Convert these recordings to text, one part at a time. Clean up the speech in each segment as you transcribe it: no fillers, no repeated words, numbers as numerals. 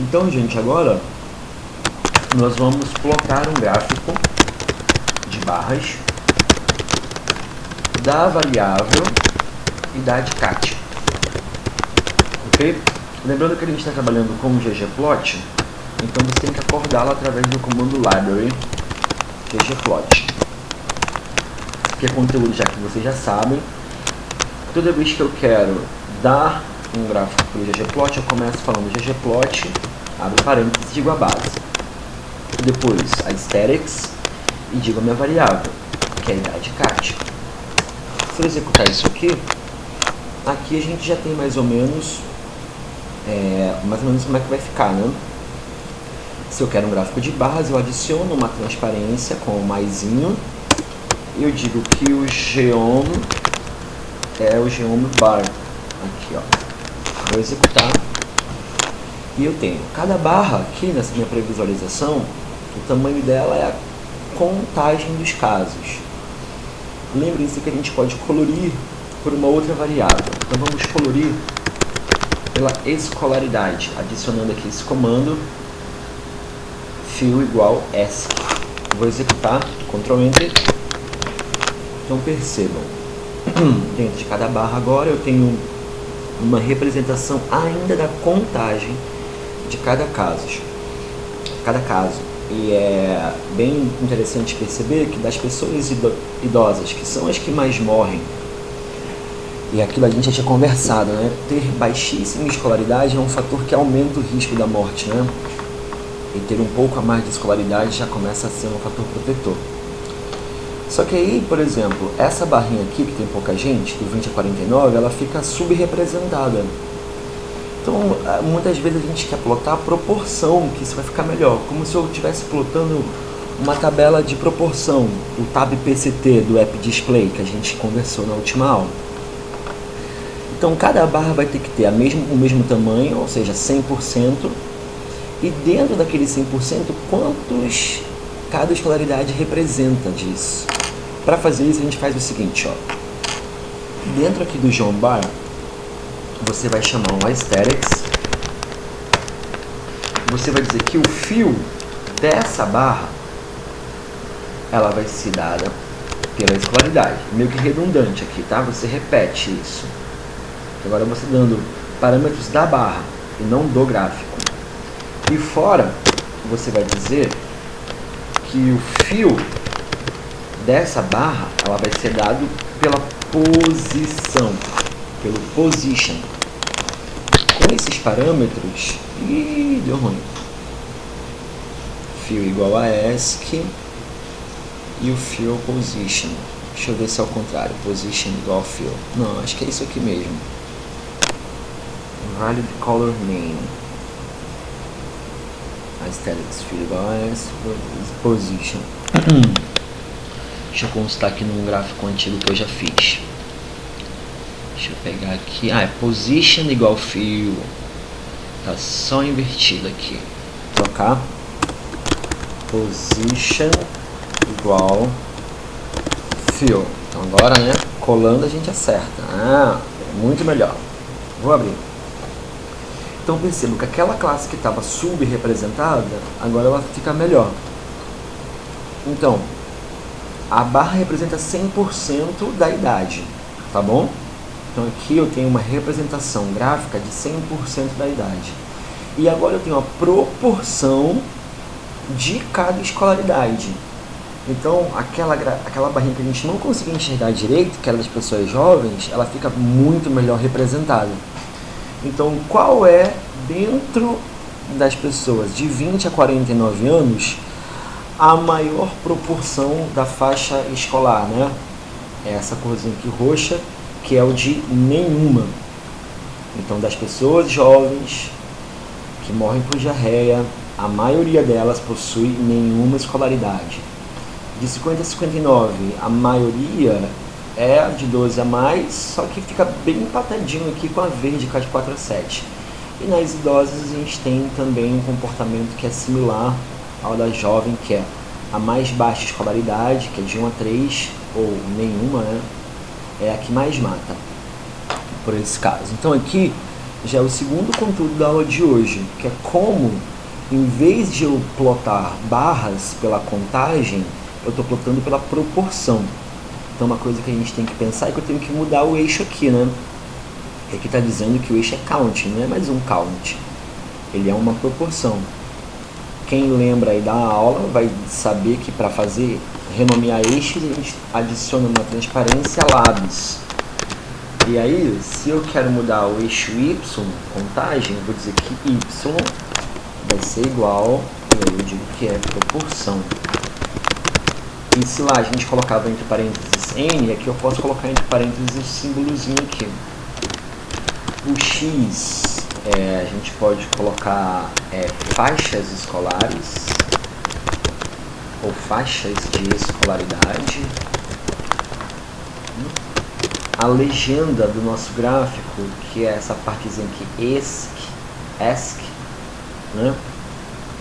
Então, gente, agora nós vamos plotar um gráfico de barras da variável e da de cat. Ok? Lembrando que a gente está trabalhando com o ggplot, então você tem que acordá-lo através do comando library ggplot, que é conteúdo já que vocês já sabem. Toda vez que eu quero dar um gráfico para o ggplot, eu começo falando ggplot, abre parênteses, digo a base. Depois a aesthetics e digo a minha variável, que é a idade cat. Se eu executar isso aqui a gente já tem mais ou menos como é que vai ficar, né? Se eu quero um gráfico de barras, eu adiciono uma transparência com o maisinho e eu digo que o geom é o geom bar. Aqui, ó. Vou executar e eu tenho cada barra aqui nessa minha previsualização, o tamanho dela é a contagem dos casos. Lembre-se que a gente pode colorir por uma outra variável. Então vamos colorir pela escolaridade, adicionando aqui esse comando fill igual esc. Vou executar, Ctrl Enter. Então percebam, dentro de cada barra agora eu tenho uma representação ainda da contagem de cada caso. E é bem interessante perceber que das pessoas idosas, que são as que mais morrem, e aquilo a gente já tinha conversado, né? Ter baixíssima escolaridade é um fator que aumenta o risco da morte, né? E ter um pouco a mais de escolaridade já começa a ser um fator protetor. Só que aí, por exemplo, essa barrinha aqui, que tem pouca gente, do 20 a 49, ela fica subrepresentada. Então, muitas vezes a gente quer plotar a proporção, que isso vai ficar melhor. Como se eu estivesse plotando uma tabela de proporção, o Tab PCT do App Display, que a gente conversou na última aula. Então, cada barra vai ter que ter o mesmo tamanho, ou seja, 100%. E dentro daquele 100%, quantos cada escolaridade representa disso? Para fazer isso, a gente faz o seguinte, ó. Dentro aqui do geom bar, você vai chamar um aesthetics. Você vai dizer que o fio dessa barra, ela vai ser dada pela escolaridade. Meio que redundante aqui, tá? Você repete isso. Agora você dando parâmetros da barra e não do gráfico. E fora, você vai dizer que o fio dessa barra, ela vai ser dado pela posição, pelo position. Com esses parâmetros, deu ruim. Fio igual a esc e o fio position. Deixa eu ver se é o contrário, position igual a fio. Não, acho que é isso aqui mesmo. Valid color name. Aesthetics fio igual a esc, position. Deixa eu constar aqui num gráfico antigo que eu já fiz. Deixa eu pegar aqui. É position igual fio. Tá só invertido aqui. Trocar. Position igual fio. Então agora, né? Colando a gente acerta. Muito melhor. Vou abrir. Então percebo que aquela classe que estava subrepresentada, agora ela fica melhor. Então, a barra representa 100% da idade, tá bom? Então aqui eu tenho uma representação gráfica de 100% da idade. E agora eu tenho a proporção de cada escolaridade. Então aquela barrinha que a gente não conseguia enxergar direito, que era das pessoas jovens, ela fica muito melhor representada. Então qual é, dentro das pessoas de 20 a 49 anos, a maior proporção da faixa escolar, né? É essa corzinha aqui roxa, que é o de nenhuma. Então, das pessoas jovens que morrem por diarreia, a maioria delas possui nenhuma escolaridade. De 50 a 59, a maioria é de 12 a mais, só que fica bem empatadinho aqui com a verde, que é de 4 a 7. E nas idosas a gente tem também um comportamento que é similar ao da jovem, que é a mais baixa escolaridade, que é de 1 a 3, ou nenhuma, né? É a que mais mata, por esse caso. Então aqui já é o segundo conteúdo da aula de hoje, que é como, em vez de eu plotar barras pela contagem, eu estou plotando pela proporção. Então uma coisa que a gente tem que pensar é que eu tenho que mudar o eixo aqui, né? Aqui está dizendo que o eixo é count, não é mais um count. Ele é uma proporção. Quem lembra aí da aula vai saber que para fazer, renomear eixos, a gente adiciona na transparência labs. E aí, se eu quero mudar o eixo y, contagem, eu vou dizer que y vai ser igual, e aí eu digo que é proporção. E se lá a gente colocava entre parênteses n, aqui eu posso colocar entre parênteses um símbolozinho aqui. O x, a gente pode colocar faixas escolares, ou faixas de escolaridade. A legenda do nosso gráfico, que é essa partezinha aqui, ESC, né?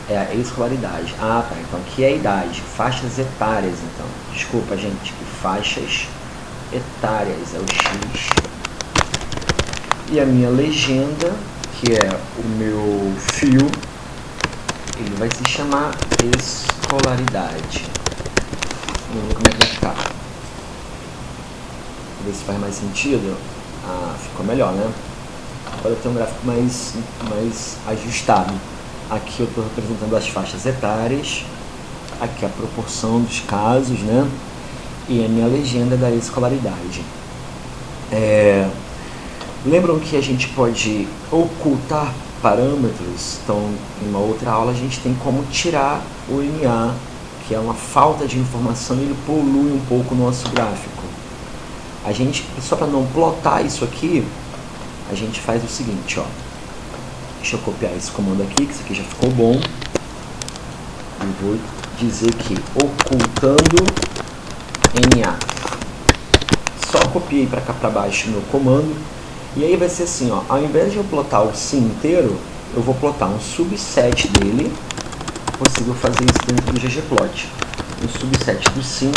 É a escolaridade. Ah, tá. Então aqui é a idade. Faixas etárias, então. Desculpa, gente. Faixas etárias é o X. E a minha legenda, que é o meu fio, ele vai se chamar escolaridade. Vamos ver como é que vai ficar. Ver se faz mais sentido. Ah, ficou melhor, né? Agora eu tenho um gráfico mais ajustado. Aqui eu estou representando as faixas etárias, aqui a proporção dos casos, né? E a minha legenda da escolaridade. Lembram que a gente pode ocultar parâmetros? Então, em uma outra aula, a gente tem como tirar o NA, que é uma falta de informação, e ele polui um pouco o nosso gráfico. A gente, só para não plotar isso aqui, a gente faz o seguinte, ó. Deixa eu copiar esse comando aqui, que isso aqui já ficou bom. Eu vou dizer que ocultando NA. Só copiei para cá para baixo o meu comando. E aí vai ser assim, ó. Ao invés de eu plotar o sim inteiro, eu vou plotar um subset dele. É possível fazer isso dentro do ggplot. Um subset do sim,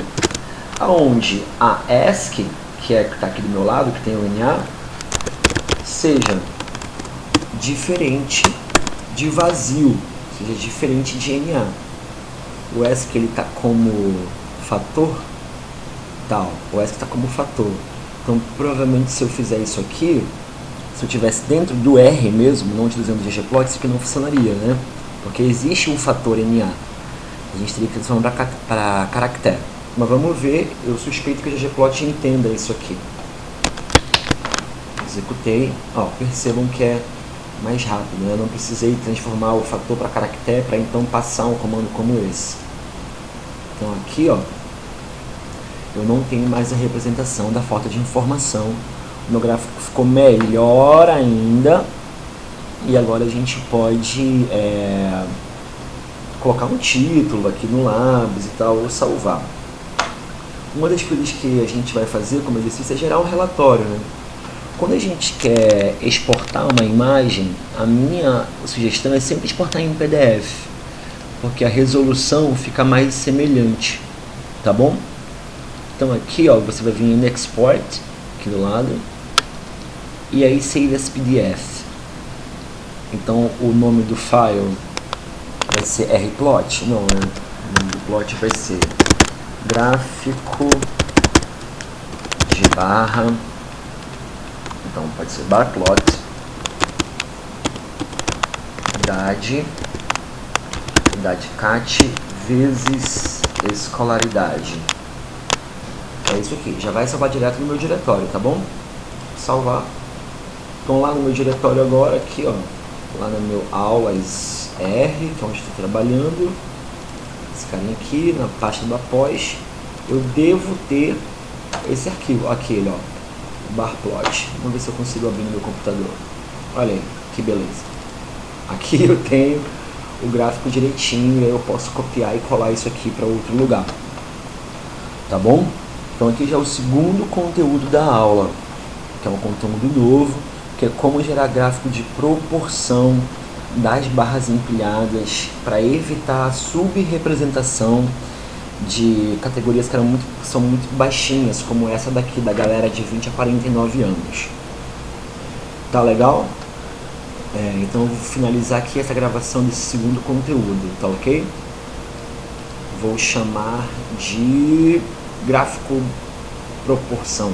aonde a ESC, que está aqui do meu lado, que tem o NA, seja diferente de vazio, seja diferente de NA. O ESC ele está como fator, tal. O ESC está como fator. Então, provavelmente, se eu fizer isso aqui, se eu tivesse dentro do R mesmo, não utilizando o ggplot, isso aqui não funcionaria, né? Porque existe um fator NA. A gente teria que transformar para caractere. Mas vamos ver, eu suspeito que o ggplot entenda isso aqui. Executei, ó, percebam que é mais rápido, né? Eu não precisei transformar o fator para caractere para então passar um comando como esse. Então aqui, ó, eu não tenho mais a representação da falta de informação. O meu gráfico ficou melhor ainda. E agora a gente pode colocar um título aqui no Labs e tal, ou salvar. Uma das coisas que a gente vai fazer como exercício é gerar um relatório, né? Quando a gente quer exportar uma imagem, a minha sugestão é sempre exportar em PDF, porque a resolução fica mais semelhante, tá bom? Então aqui, ó, você vai vir em Export, aqui do lado, e aí Save as PDF. Então o nome do file vai ser rplot? Não, né? O nome do plot vai ser gráfico de barra. Então pode ser barplot, idade cat vezes escolaridade. É isso aqui, já vai salvar direto no meu diretório, tá bom? Salvar. Então lá no meu diretório agora, aqui ó, lá no meu aulas R, que é onde estou trabalhando, esse carinha aqui, na pasta do após, eu devo ter esse arquivo, aquele ó, barplot. Vamos ver se eu consigo abrir no meu computador. Olha aí, que beleza. Aqui eu tenho o gráfico direitinho, e aí eu posso copiar e colar isso aqui para outro lugar. Tá bom? Então aqui já é o segundo conteúdo da aula, que é um conteúdo novo, que é como gerar gráfico de proporção das barras empilhadas para evitar a subrepresentação de categorias que são muito baixinhas, como essa daqui da galera de 20 a 49 anos. Tá legal? Então eu vou finalizar aqui essa gravação desse segundo conteúdo, tá ok? Vou chamar de gráfico proporção.